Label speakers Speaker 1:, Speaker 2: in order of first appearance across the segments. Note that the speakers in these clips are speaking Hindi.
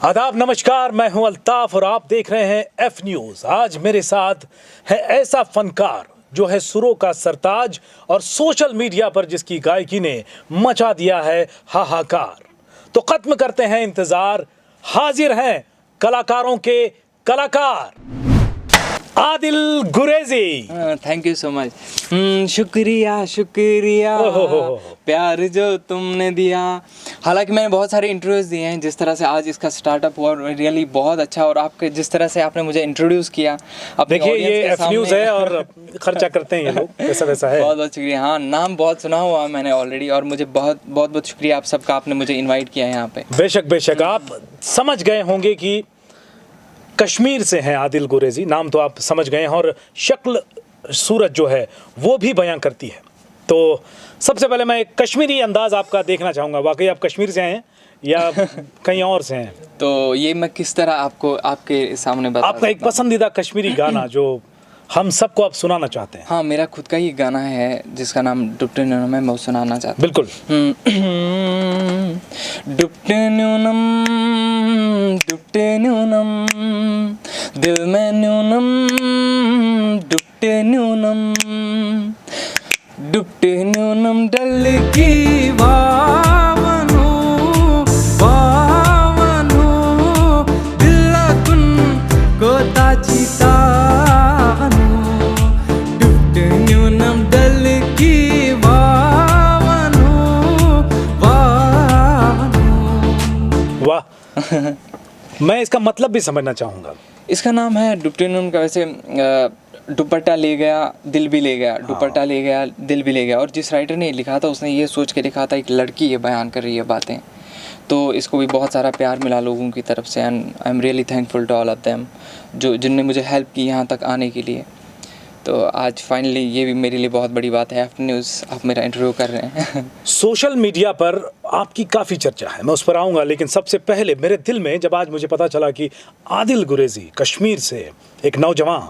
Speaker 1: आदाब, नमस्कार। मैं हूं अल्ताफ और आप देख रहे हैं एफ न्यूज़। आज मेरे साथ है ऐसा फनकार जो है सुरों का सरताज और सोशल मीडिया पर जिसकी गायकी ने मचा दिया है हाहाकार। तो खत्म करते हैं इंतजार, हाजिर हैं कलाकारों के कलाकार Adil Gureji.
Speaker 2: Thank you so much. शुक्रिया शुक्रिया प्यार जो तुमने दिया। हालांकि मैंने बहुत सारे इंटरव्यूज़ दिए हैं, जिस तरह से आज इसका स्टार्टअप हुआ रियली बहुत अच्छा। और आपके जिस तरह से आपने मुझे इंट्रोड्यूस किया,
Speaker 1: देखिए ये एफ न्यूज़ है और खर्चा करते हैं ये लोग, ऐसा वैसा है।
Speaker 2: बहुत बहुत शुक्रिया। हाँ, नाम बहुत सुना हुआ मैंने ऑलरेडी, और मुझे बहुत बहुत बहुत शुक्रिया आप सबका, आपने मुझे इन्वाइट किया यहाँ पे।
Speaker 1: बेशक बेशक। आप समझ गए होंगे कि कश्मीर से हैं आदिल गुरेजी, नाम तो आप समझ गए हैं, और शक्ल सूरत जो है वो भी बयां करती है। तो सबसे पहले मैं एक कश्मीरी अंदाज आपका देखना चाहूँगा। वाकई आप कश्मीर से हैं या कहीं और से हैं?
Speaker 2: तो ये मैं किस तरह आपको आपके सामने बता
Speaker 1: आपका एक पसंदीदा कश्मीरी गाना जो हम सबको आप सुनाना चाहते हैं।
Speaker 2: हाँ, मेरा खुद का ही गाना है जिसका नाम डुप्टे न्यूनम है, मैं सुनाना चाहता हूँ।
Speaker 1: बिल्कुल।
Speaker 2: डुप्टे न्यूनम दिल में न्यूनम डुप्टे न्यूनम डल की वावनु दिलकुन को ताचिता
Speaker 1: मैं इसका मतलब भी समझना चाहूँगा।
Speaker 2: इसका नाम है डुप्टे न्यूनम का। वैसे दुपट्टा ले गया दिल भी ले गया, दुपट्टा ले गया दिल भी ले गया। और जिस राइटर ने लिखा था उसने ये सोच के लिखा था एक लड़की ये बयान कर रही है बातें, तो इसको भी बहुत सारा प्यार मिला लोगों की तरफ से। And I am really thankful to all of them जिनने मुझे हेल्प की यहाँ तक आने के लिए। तो आज फाइनली ये भी मेरे लिए बहुत बड़ी बात है। एफ न्यूज़ आप मेरा इंटरव्यू कर रहे हैं।
Speaker 1: सोशल मीडिया पर आपकी काफ़ी चर्चा है, मैं उस पर आऊँगा, लेकिन सबसे पहले मेरे दिल में जब आज मुझे पता चला कि आदिल गुरेजी कश्मीर से एक नौजवान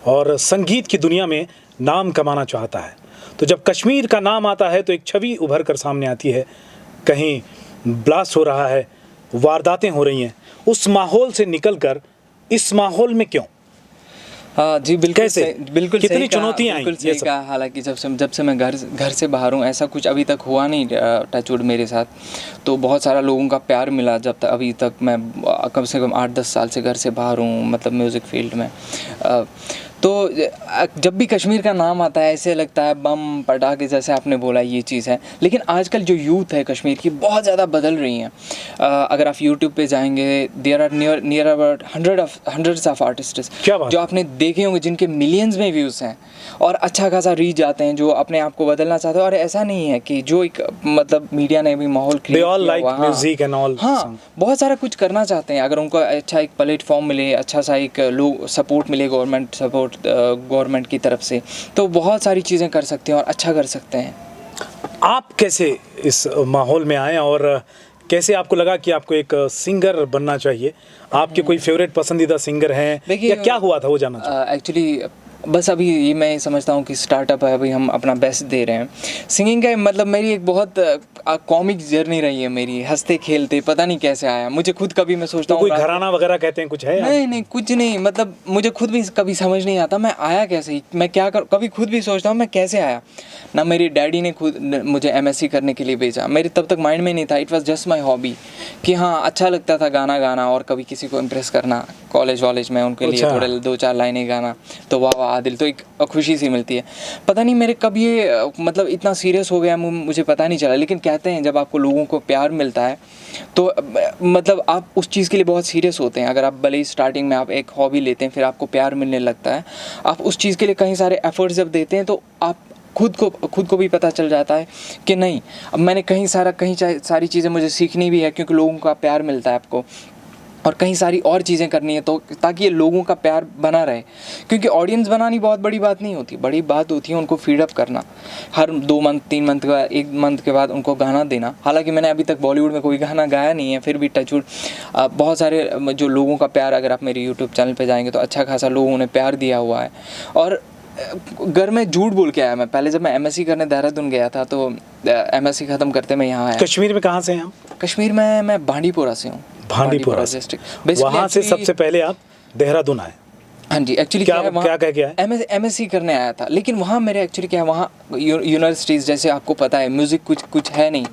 Speaker 1: और संगीत की दुनिया में नाम कमाना चाहता है, तो जब कश्मीर का नाम आता है तो एक छवि उभर कर सामने आती है। कहीं ब्लास्ट हो रहा है, वारदातें हो रही हैं, उस माहौल से निकलकर इस माहौल में क्यों?
Speaker 2: हाँ जी, बिल्कुल
Speaker 1: कैसे?
Speaker 2: बिल्कुल
Speaker 1: कितनी चुनौतियाँ आई?
Speaker 2: बिल्कुल सही कहा। हालांकि जब से मैं घर से बाहर हूँ, ऐसा कुछ अभी तक हुआ नहीं टचवुड मेरे साथ। तो बहुत सारा लोगों का प्यार मिला जब तक अभी तक मैं कम से कम 8-10 साल से घर से बाहर हूँ, मतलब म्यूज़िक फील्ड में। तो जब भी कश्मीर का नाम आता है ऐसे लगता है बम पटाखे, जैसे आपने बोला ये चीज़ है। लेकिन आजकल जो यूथ है कश्मीर की बहुत ज़्यादा बदल रही हैं। अगर आप यूट्यूब पे जाएंगे, there are near about hundreds of artists जो आपने देखे होंगे जिनके मिलियंस में व्यूज़ हैं और अच्छा खासा रीच जाते हैं, जो अपने आप को बदलना चाहते हैं। और ऐसा नहीं है कि जो एक मतलब मीडिया ने भी माहौल क्रिएट किया हुआ, हाँ, बहुत सारा कुछ करना चाहते हैं। अगर उनको अच्छा एक प्लेटफॉर्म मिले, अच्छा सा एक लोग सपोर्ट मिले, गवर्नमेंट की तरफ से, तो बहुत सारी चीज़ें कर सकते हैं और अच्छा कर सकते हैं।
Speaker 1: आप कैसे इस माहौल में आए और कैसे आपको लगा कि आपको एक सिंगर बनना चाहिए? आपके कोई फेवरेट पसंदीदा सिंगर हैं या क्या हुआ था वो जानना चाहिए।
Speaker 2: एक्चुअली बस अभी ये मैं समझता हूँ कि स्टार्टअप है, अभी हम अपना बेस्ट दे रहे हैं। सिंगिंग का मतलब मेरी एक बहुत कॉमिक जर्नी रही है मेरी, हंसते खेलते, पता नहीं कैसे आया मुझे खुद। कभी मैं सोचता हूँ
Speaker 1: कोई घराना वगैरह कहते हैं कुछ है?
Speaker 2: नहीं कुछ नहीं, मतलब मुझे खुद भी कभी समझ नहीं आता मैं आया कैसे, मैं क्या कर, कभी खुद भी सोचता हूँ मैं कैसे आया ना। मेरी डैडी ने खुद मुझे MSc करने के लिए भेजा, मेरे तब तक माइंड में नहीं था। It was just my hobby कि हाँ अच्छा लगता था गाना गाना और कभी किसी को इम्प्रेस करना। कॉलेज में उनके लिए थोड़े 2-4 लाइनें गाना, तो वाह वाह आदिल, तो एक खुशी सी मिलती है। पता नहीं मेरे कब ये मतलब इतना सीरियस हो गया मुझे पता नहीं चला। लेकिन कहते हैं जब आपको लोगों को प्यार मिलता है तो मतलब आप उस चीज़ के लिए बहुत सीरियस होते हैं। अगर आप भले ही स्टार्टिंग में आप एक हॉबी लेते हैं, फिर आपको प्यार मिलने लगता है, आप उस चीज़ के लिए कई सारे एफर्ट्स जब देते हैं तो आप खुद को भी पता चल जाता है कि नहीं, अब मैंने कहीं सारी चीज़ें मुझे सीखनी भी है, क्योंकि लोगों का प्यार मिलता है आपको, और कहीं सारी और चीज़ें करनी है, तो ताकि ये लोगों का प्यार बना रहे। क्योंकि ऑडियंस बनानी बहुत बड़ी बात नहीं होती, बड़ी बात होती है उनको फीडअप करना। हर 2 मंथ 3 मंथ के बाद, 1 मंथ के बाद उनको गाना देना। हालांकि मैंने अभी तक बॉलीवुड में कोई गाना गाया नहीं है, फिर भी टचवुड बहुत सारे जो लोगों का प्यार, अगर आप मेरे यूट्यूब चैनल पर जाएंगे तो अच्छा खासा लोगों ने प्यार दिया हुआ है। और घर में झूठ बोल के आया मैं। पहले जब मैं एमएससी करने देहरादून गया था तो एमएससी ख़त्म करते मैं यहाँ आया।
Speaker 1: कश्मीर में कहाँ से हैं आप?
Speaker 2: कश्मीर में मैं बांडीपोरा से हूँ।
Speaker 1: भांडीपुरा
Speaker 2: डिस्ट्रिक्ट।
Speaker 1: वहाँ से सबसे पहले आप देहरादून आए?
Speaker 2: हाँ जी, एक्चुअली
Speaker 1: क्या कह के आए?
Speaker 2: एमएससी करने आया था, लेकिन वहाँ मेरे एक्चुअली क्या है, वहाँ यूनिवर्सिटीज़ जैसे आपको पता है म्यूज़िक कुछ है नहीं,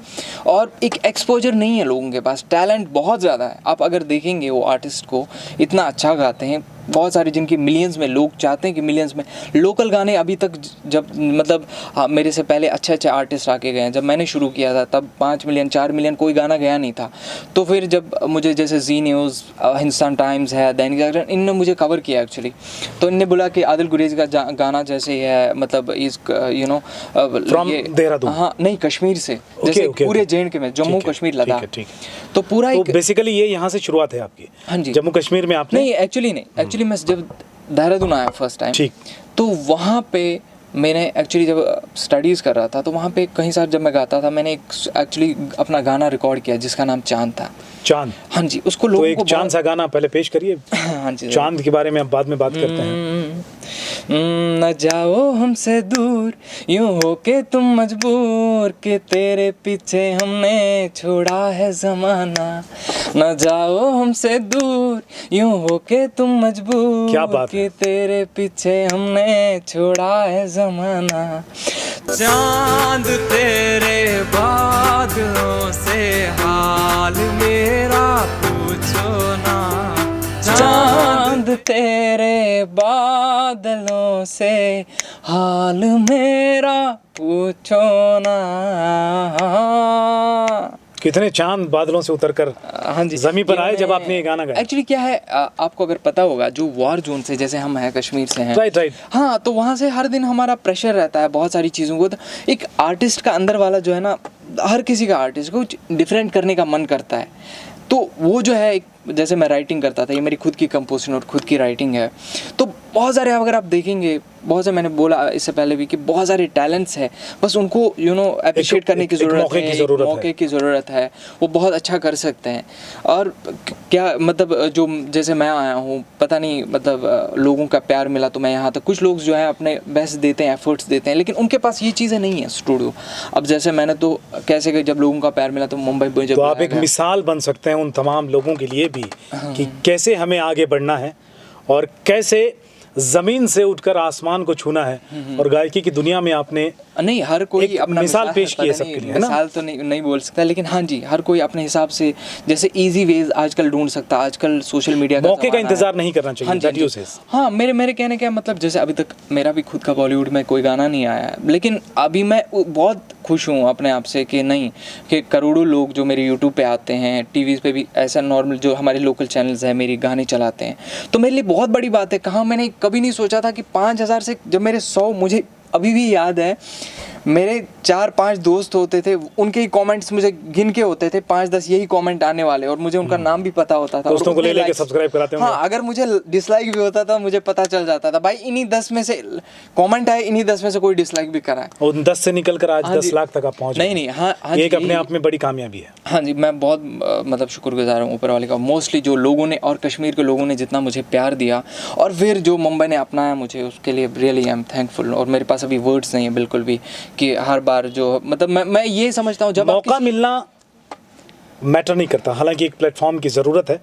Speaker 2: और एक एक्सपोजर नहीं है लोगों के पास। टैलेंट बहुत ज़्यादा है, आप अगर देखेंगे वो आर्टिस्ट को इतना अच्छा गाते हैं, बहुत सारे जिनकी मिलियंस में, लोग चाहते हैं कि मिलियंस में। लोकल गाने अभी तक जब मतलब मेरे से पहले अच्छे आर्टिस्ट आके गए हैं। जब मैंने शुरू किया था तब 5 मिलियन 4 मिलियन कोई गाना गया नहीं था। तो फिर जब मुझे जैसे जी न्यूज़, हिंदुस्तान टाइम्स है, दैनिक जागरण, इनने मुझे कवर किया एक्चुअली। तो इनने बोला कि आदिल गुरेज़ी का गाना जैसे है, मतलब इस यू नो
Speaker 1: फ्रॉम देहरादून?
Speaker 2: हाँ नहीं, कश्मीर से, जैसे पूरे JNK में, जम्मू कश्मीर लद्दाख, तो पूरा एक
Speaker 1: बेसिकली ये यहाँ से शुरुआत है आपकी?
Speaker 2: हाँ जी,
Speaker 1: जम्मू कश्मीर में आपने?
Speaker 2: नहीं एक्चुअली मैं जब देहरादून आया फर्स्ट टाइम, तो वहाँ पे मैंने एक्चुअली जब स्टडीज़ कर रहा था तो वहाँ पे कहीं साथ जब मैं गाता था, मैंने एक्चुअली अपना गाना रिकॉर्ड किया जिसका नाम चांद था।
Speaker 1: चांद?
Speaker 2: हाँ जी, उसको लोगों
Speaker 1: को चांद सा गाना पहले पेश करिए।
Speaker 2: हाँ जी,
Speaker 1: चांद के बारे में अब बाद में बात करते हैं।
Speaker 2: न जाओ हमसे दूर यूं हो के तुम मजबूर, के तेरे पीछे हमने छोड़ा है ज़माना। न जाओ हमसे दूर यूं हो के तुम मजबूर,
Speaker 1: क्या बात
Speaker 2: के तेरे पीछे हमने छोड़ा है ज़माना। चांद तेरे बादलों से हाल मेरा पूछो ना, चांद तेरे बादलों से हाल मेरा पूछो ना।
Speaker 1: कितने चांद बादलों से उतरकर
Speaker 2: हाँ जी
Speaker 1: जमीन पर आए जब आपने ये गाना गाया।
Speaker 2: एक्चुअली क्या है, आपको अगर पता होगा, जो वॉर जोन से, जैसे हम हैं कश्मीर से हैं,
Speaker 1: राइट।
Speaker 2: हाँ, तो वहाँ से हर दिन हमारा प्रेशर रहता है बहुत सारी चीज़ों को। तो एक आर्टिस्ट का अंदर वाला जो है ना, हर किसी का आर्टिस्ट को कुछ डिफरेंट करने का मन करता है। तो वो जो है, एक जैसे मैं राइटिंग करता था, ये मेरी खुद की कंपोजिशन और खुद की राइटिंग है। तो बहुत सारे, अगर आप देखेंगे, बहुत से, मैंने बोला इससे पहले भी कि बहुत सारे टैलेंट्स हैं, बस उनको अप्रिशिएट करने की ज़रूरत है, मौके की ज़रूरत है। वो बहुत अच्छा कर सकते हैं। और क्या मतलब, जो जैसे मैं आया हूँ, पता नहीं मतलब लोगों का प्यार मिला तो मैं यहाँ तक। कुछ लोग जो है अपने बेस्ट देते हैं, एफर्ट्स देते हैं, लेकिन उनके पास ये चीज़ें नहीं है स्टूडियो। अब जैसे मैंने तो कैसे कि जब लोगों का प्यार मिला तो मुंबई में जब,
Speaker 1: तो आप एक मिसाल बन सकते हैं उन तमाम लोगों के लिए भी कि कैसे हमें आगे बढ़ना है और कैसे जमीन से उठकर आसमान को छूना है। और गायकी की दुनिया में आपने
Speaker 2: नहीं, हर कोई अपना
Speaker 1: मिसाल पेश की है सबके लिए, है ना?
Speaker 2: मिसाल तो नहीं बोल सकता, लेकिन हाँ जी, हर कोई अपने हिसाब से जैसे इजी वेज आजकल ढूंढ सकता है। आजकल सोशल मीडिया का
Speaker 1: मौके का इंतजार नहीं करना चाहिए।
Speaker 2: हाँ, मेरे कहने का मतलब, जैसे अभी तक मेरा भी खुद का बॉलीवुड में कोई गाना नहीं आया है, लेकिन अभी मैं बहुत खुश हूँ अपने आप से कि नहीं, कि करोड़ों लोग जो मेरे यूट्यूब पे आते हैं, टीवी पे भी ऐसा नॉर्मल जो हमारे लोकल चैनल्स हैं मेरी गाने चलाते हैं, तो मेरे लिए बहुत बड़ी बात है। कहाँ मैंने कभी नहीं सोचा था कि 5000 से जब मेरे 100, मुझे अभी भी याद है, मेरे 4-5 दोस्त होते थे, उनके ही कमेंट्स मुझे गिन के होते थे, 5-10 यही कमेंट आने वाले, और मुझे उनका नाम भी पता होता था।
Speaker 1: दोस्तों को ले लेके सब्सक्राइब कराते होंगे।
Speaker 2: हाँ, अगर मुझे डिसलाइक भी होता था मुझे पता चल जाता था, भाई इन्हीं 10 में से कमेंट आए, इन्हीं 10 में से कोई डिसलाइक भी करा है।
Speaker 1: और 10 से निकलकर आज 10 लाख तक आप पहुंच गए।
Speaker 2: नहीं, हाँ,
Speaker 1: ये एक अपने आप में बड़ी कामयाबी है।
Speaker 2: हाँ जी, मैं बहुत मतलब शुक्रगुजार हूँ ऊपर वाले का। मोस्टली जो लोगों ने, और कश्मीर के लोगों ने जितना मुझे प्यार दिया, और फिर जो मुंबई ने अपनाया मुझे, उसके लिए रियली आई एम थैंकफुल। और मेरे पास अभी वर्ड्स नहीं है बिल्कुल भी कि हर बार जो, मतलब मैं ये समझता हूँ, जब
Speaker 1: मौका मिलना मैटर नहीं करता। हालांकि एक प्लेटफॉर्म की ज़रूरत है।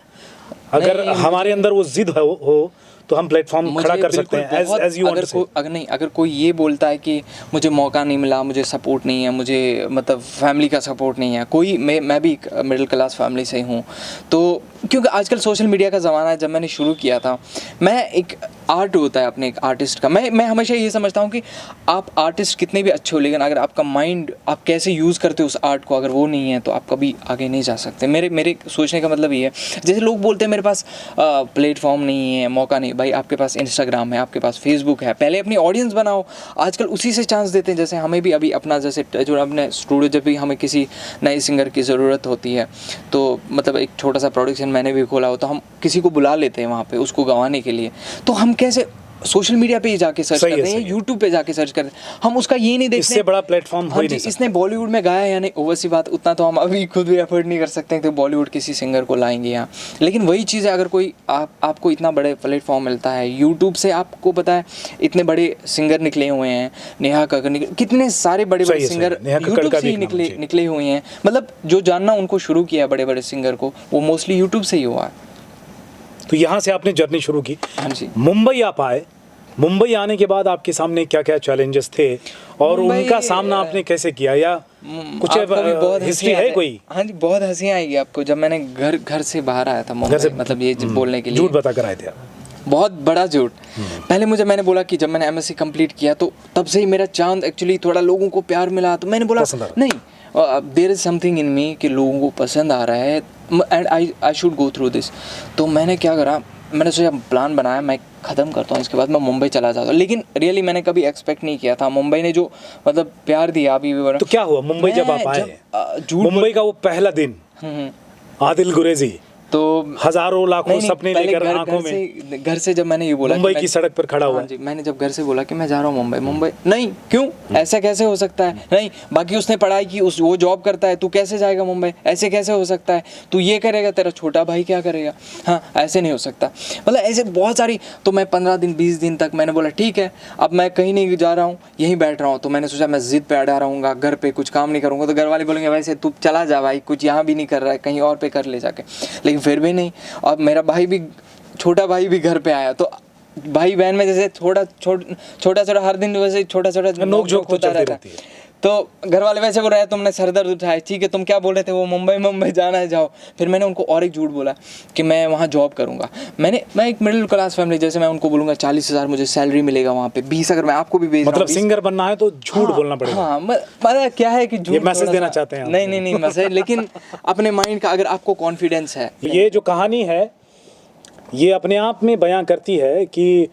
Speaker 1: अगर हमारे अंदर वो जिद हो तो हम प्लेटफॉर्म खड़ा कर सकते हैं, एज यू वांट टू से।
Speaker 2: अगर कोई ये बोलता है कि मुझे मौका नहीं मिला, मुझे सपोर्ट नहीं है, मुझे मतलब फैमिली का सपोर्ट नहीं है, कोई, मैं भी मिडिल क्लास फैमिली से हूँ, तो क्योंकि आजकल सोशल मीडिया का ज़माना है। जब मैंने शुरू किया था, मैं एक आर्ट होता है अपने एक आर्टिस्ट का, मैं हमेशा ये समझता हूँ कि आप आर्टिस्ट कितने भी अच्छे हो, लेकिन अगर आपका माइंड, आप कैसे यूज़ करते हो उस आर्ट को, अगर वो नहीं है तो आप कभी आगे नहीं जा सकते। मेरे सोचने का मतलब ये है। जैसे लोग बोलते हैं मेरे पास प्लेटफॉर्म नहीं है, मौका नहीं, भाई आपके पास इंस्टाग्राम है, आपके पास फेसबुक है, पहले अपनी ऑडियंस बनाओ। आजकल उसी से चांस देते हैं। जैसे हमें भी अभी अपना, जैसे जो अपने स्टूडियो, जब भी हमें किसी नए सिंगर की ज़रूरत होती है, तो मतलब एक छोटा सा प्रोडक्शन मैंने भी खोला हो, तो हम किसी को बुला लेते हैं वहाँ पे उसको गंवाने के लिए। तो हम कैसे सोशल मीडिया पे ही जाके सर्च
Speaker 1: सही है,
Speaker 2: करते हैं,
Speaker 1: सही है।
Speaker 2: यूट्यूब पे जाके सर्च करते हैं, हम उसका ये नहीं देखते
Speaker 1: इससे बड़ा प्लेटफॉर्म हो
Speaker 2: हाँ
Speaker 1: ही
Speaker 2: जी,
Speaker 1: नहीं सकता।
Speaker 2: इसने बॉलीवुड में गाया या नहीं, ओवरसी बात उतना तो हम अभी खुद भी एफर्ट नहीं कर सकते हैं कि बॉलीवुड किसी सिंगर को लाएंगे यहाँ। लेकिन वही चीज़ है, अगर कोई आपको इतना बड़े प्लेटफॉर्म मिलता है यूट्यूब से, आपको पता है इतने बड़े सिंगर निकले हुए हैं, नेहा कक्कड़ कितने सारे बड़े
Speaker 1: सही
Speaker 2: बड़े
Speaker 1: है,
Speaker 2: सिंगर
Speaker 1: नेहा कक्कड़
Speaker 2: यूट्यूब
Speaker 1: का
Speaker 2: से
Speaker 1: भी
Speaker 2: ही
Speaker 1: एक नाम है, जी।
Speaker 2: निकले हुए हैं। मतलब जो जानना उनको शुरू किया बड़े बड़े सिंगर को, वो मोस्टली यूट्यूब से ही हुआ है।
Speaker 1: तो यहाँ से आपने जर्नी शुरू की,
Speaker 2: हाँ जी।
Speaker 1: मुंबई आप आए, मुंबई आने के बाद आपके सामने क्या क्या चैलेंजेस थे और
Speaker 2: मुंबई,
Speaker 1: उनका सामना आपने कैसे किया, या कुछ
Speaker 2: आपको भी बहुत
Speaker 1: हिस्ट्री
Speaker 2: हंसी
Speaker 1: है
Speaker 2: आती
Speaker 1: कोई?
Speaker 2: हाँ जी, बहुत हंसी आएगी आपको। जब मैंने घर से बाहर आया था मुंबई, मतलब ये बोलने के लिए,
Speaker 1: झूठ बता कर आए थे आप?
Speaker 2: बहुत बड़ा झूठ। पहले मैंने बोला कि जब मैंने एमएससी कंप्लीट किया तो तब से ही मेरा चांद एक्चुअली थोड़ा लोगों को प्यार मिला, तो मैंने बोला
Speaker 1: पसंद आ रहा।
Speaker 2: नहीं, देयर इज समथिंग इन मी कि लोगों को पसंद आ रहा है and I should go through this. तो मैंने क्या करा, मैंने सोचा प्लान बनाया, मैं ख़त्म करता हूँ, इसके बाद मैं मुंबई चला जाता हूँ। लेकिन रियली मैंने कभी एक्सपेक्ट नहीं किया था, मुंबई ने जो मतलब प्यार दिया अभी भी।
Speaker 1: तो क्या हुआ मुंबई जब आप आए? मुंबई का वो पहला दिन, आदिल गुरेजी
Speaker 2: तो
Speaker 1: हजारों लाखों सपने
Speaker 2: पहले
Speaker 1: लेकर आंखों में
Speaker 2: घर से जब मैंने ये बोला
Speaker 1: मुंबई
Speaker 2: कि
Speaker 1: की सड़क पर खड़ा हुआ।
Speaker 2: हाँ जी, मैंने जब घर से बोला कि मैं जा रहा हूँ मुंबई, नहीं क्यों, ऐसा कैसे हो सकता है, नहीं बाकी उसने पढ़ाई की, वो जॉब करता है, तू कैसे जाएगा मुंबई, ऐसे कैसे हो सकता है, तू ये करेगा, तेरा छोटा भाई क्या करेगा, हाँ ऐसे नहीं हो सकता। मतलब ऐसे बहुत सारी। तो मैं 15 दिन 20 दिन तक मैंने बोला ठीक है, अब मैं कहीं नहीं जा रहा हूँ, यहीं बैठ रहा हूँ। तो मैंने सोचा मैं जिद पे अड़ा रहूँगा, घर पे कुछ काम नहीं करूँगा, तो घर वाले बोलेंगे वैसे तू चला जा भाई, कुछ यहाँ भी नहीं कर रहा है, कहीं और पे कर ले जाके। लेकिन फिर भी नहीं। और मेरा भाई भी, छोटा भाई भी घर पे आया, तो भाई बहन में जैसे छोटा हर दिन वैसे छोटा
Speaker 1: नोक-झोंक तो चलती रहती है।
Speaker 2: तो घर वाले वैसे बोल रहे हैं तुमने सर दर्द उठाया, ठीक है तुम क्या बोल रहे थे, वो मुंबई जाना है जाओ। फिर मैंने उनको और एक झूठ बोला कि मैं वहाँ जॉब करूँगा। मैं एक मिडिल क्लास फैमिली, जैसे मैं उनको बोलूँगा 40,000 मुझे सैलरी मिलेगा वहाँ पे, 20 अगर मैं आपको भी भेज रहा हूँ,
Speaker 1: मतलब सिंगर बनना है तो झूठ बोलना पड़ेगा।
Speaker 2: हाँ, मतलब क्या है कि झूठ,
Speaker 1: ये मैसेज
Speaker 2: थोड़ा
Speaker 1: देना
Speaker 2: सा-
Speaker 1: चाहते हैं आप?
Speaker 2: नहीं मैसेज, लेकिन अपने माइंड का अगर आपको कॉन्फिडेंस है।
Speaker 1: ये जो कहानी है ये अपने आप में बयां करती है कि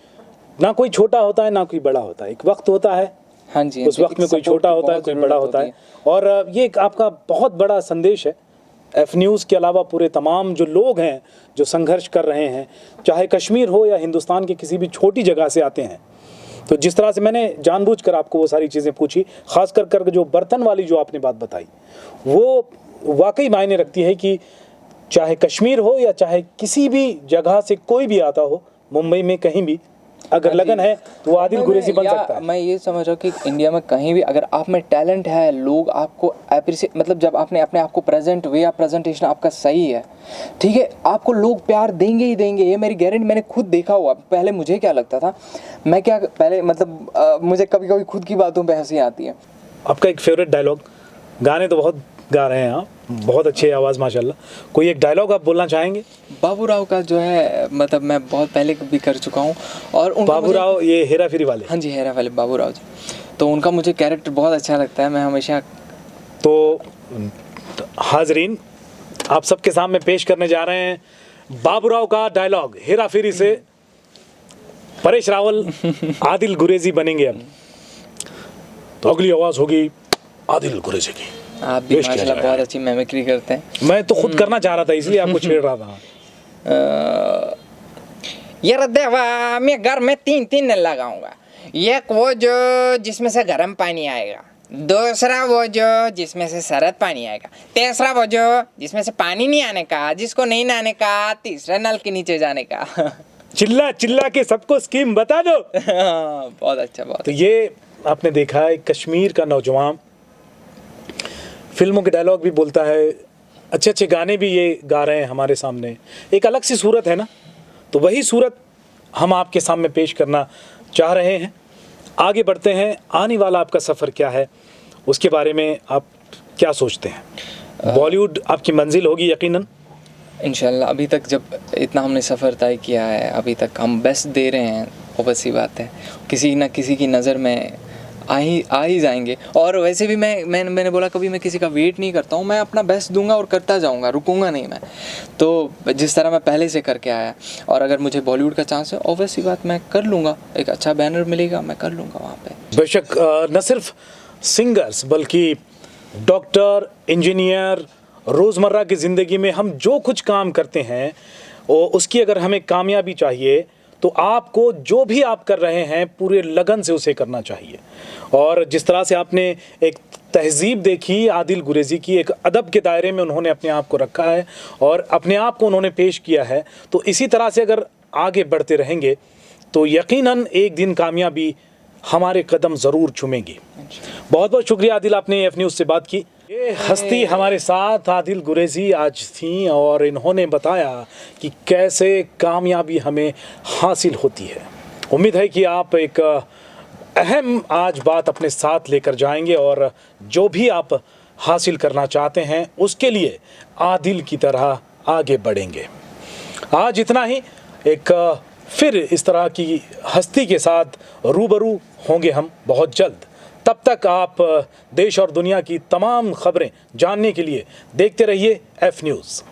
Speaker 1: ना कोई छोटा होता है ना कोई बड़ा होता है, एक वक्त होता है,
Speaker 2: हाँ जी,
Speaker 1: उस वक्त में कोई छोटा होता है कोई बड़ा होता है। और ये एक आपका बहुत बड़ा संदेश है एफ न्यूज़ के अलावा पूरे तमाम जो लोग हैं जो संघर्ष कर रहे हैं, चाहे कश्मीर हो या हिंदुस्तान के किसी भी छोटी जगह से आते हैं। तो जिस तरह से मैंने जानबूझकर आपको वो सारी चीज़ें पूछी, खास कर जो बर्तन वाली जो आपने बात बताई, वो वाकई मायने रखती है कि चाहे कश्मीर हो या चाहे किसी भी जगह से कोई भी आता हो, मुंबई में कहीं भी अगर लगन है तो वो आदिल गुरेजी बन सकता है।
Speaker 2: मैं ये समझ रहा हूँ कि इंडिया में कहीं भी अगर आप में टैलेंट है, लोग आपको अप्रिशिएट, मतलब जब आपने अपने आप को प्रेजेंट, वे ऑफ प्रेजेंटेशन आपका सही है, ठीक है, आपको लोग प्यार देंगे ही देंगे, ये मेरी गारंटी। मैंने खुद देखा हुआ। पहले मुझे क्या लगता था, मैं क्या पहले मतलब मुझे कभी कभी खुद की बातों पर हंसी आती है।
Speaker 1: आपका एक फेवरेट डायलॉग, गाने तो बहुत गा रहे हैं आप, बहुत अच्छी आवाज़ माशाल्लाह, कोई एक डायलॉग आप बोलना चाहेंगे?
Speaker 2: बाबूराव का जो है, मतलब मैं बहुत पहले भी कर चुका हूँ। और
Speaker 1: बाबूराव ये हेरा फेरी वाले?
Speaker 2: हाँ जी, हेरा वाले बाबूराव जी, तो उनका मुझे कैरेक्टर बहुत अच्छा लगता है, मैं हमेशा।
Speaker 1: तो हाजरीन आप सबके सामने पेश करने जा रहे हैं बाबूराव का डायलॉग, हेरा फेरी से परेश रावल आदिल गुरेजी बनेंगे अब। तो अगली आवाज़ होगी आदिल गुरेजी की।
Speaker 2: आप भी माशाल्लाह बहुत अच्छी मेमिक्री करते हैं।
Speaker 1: मैं तो खुद करना चाह रहा था इसलिए आपको छेड़ रहा था।
Speaker 3: यार देवा, मैं घर में 3 नल लगाऊंगा। एक वो जो जिसमें से गर्म पानी आएगा, दूसरा वो जो जिसमें से सरद पानी आएगा, तीसरा वो जो जिसमें से पानी नहीं आने का, जिसको नहीं नहाने का, तीसरा नल के नीचे जाने का।
Speaker 1: चिल्ला चिल्ला के सबको स्कीम बता दो।
Speaker 2: बहुत अच्छा, बहुत।
Speaker 1: तो ये आपने देखा है कश्मीर का नौजवान फिल्मों के डायलॉग भी बोलता है, अच्छे अच्छे गाने भी ये गा रहे हैं हमारे सामने। एक अलग सी सूरत है ना, तो वही सूरत हम आपके सामने पेश करना चाह रहे हैं। आगे बढ़ते हैं, आने वाला आपका सफ़र क्या है, उसके बारे में आप क्या सोचते हैं? बॉलीवुड आपकी मंजिल होगी यकीनन
Speaker 2: इंशाल्लाह। अभी तक जब इतना हमने सफ़र तय किया है, अभी तक हम बेस्ट दे रहे हैं, बहुत सी बात है, किसी न किसी की नज़र में आ ही जाएंगे। और वैसे भी मैंने बोला कभी मैं किसी का वेट नहीं करता हूँ, मैं अपना बेस्ट दूंगा और करता जाऊँगा, रुकूंगा नहीं मैं। तो जिस तरह मैं पहले से करके आया, और अगर मुझे बॉलीवुड का चांस है, ऑब्वियसली बात मैं कर लूँगा, एक अच्छा बैनर मिलेगा, मैं कर लूँगा वहाँ पे।
Speaker 1: बेशक न सिर्फ सिंगर्स बल्कि डॉक्टर, इंजीनियर, रोज़मर्रा की ज़िंदगी में हम जो कुछ काम करते हैं उसकी अगर हमें कामयाबी चाहिए तो आपको जो भी आप कर रहे हैं पूरे लगन से उसे करना चाहिए। और जिस तरह से आपने एक तहजीब देखी आदिल गुरेजी की, एक अदब के दायरे में उन्होंने अपने आप को रखा है और अपने आप को उन्होंने पेश किया है, तो इसी तरह से अगर आगे बढ़ते रहेंगे तो यकीनन एक दिन कामयाबी हमारे कदम ज़रूर चूमेगी। बहुत बहुत शुक्रिया आदिल, आपने एफ न्यूज़ से बात की। ये हस्ती हमारे साथ आदिल गुरेजी आज थी और इन्होंने बताया कि कैसे कामयाबी हमें हासिल होती है। उम्मीद है कि आप एक अहम आज बात अपने साथ लेकर जाएंगे और जो भी आप हासिल करना चाहते हैं उसके लिए आदिल की तरह आगे बढ़ेंगे। आज इतना ही, एक फिर इस तरह की हस्ती के साथ रूबरू होंगे हम बहुत जल्द। तब तक आप देश और दुनिया की तमाम खबरें जानने के लिए देखते रहिए एफ न्यूज़।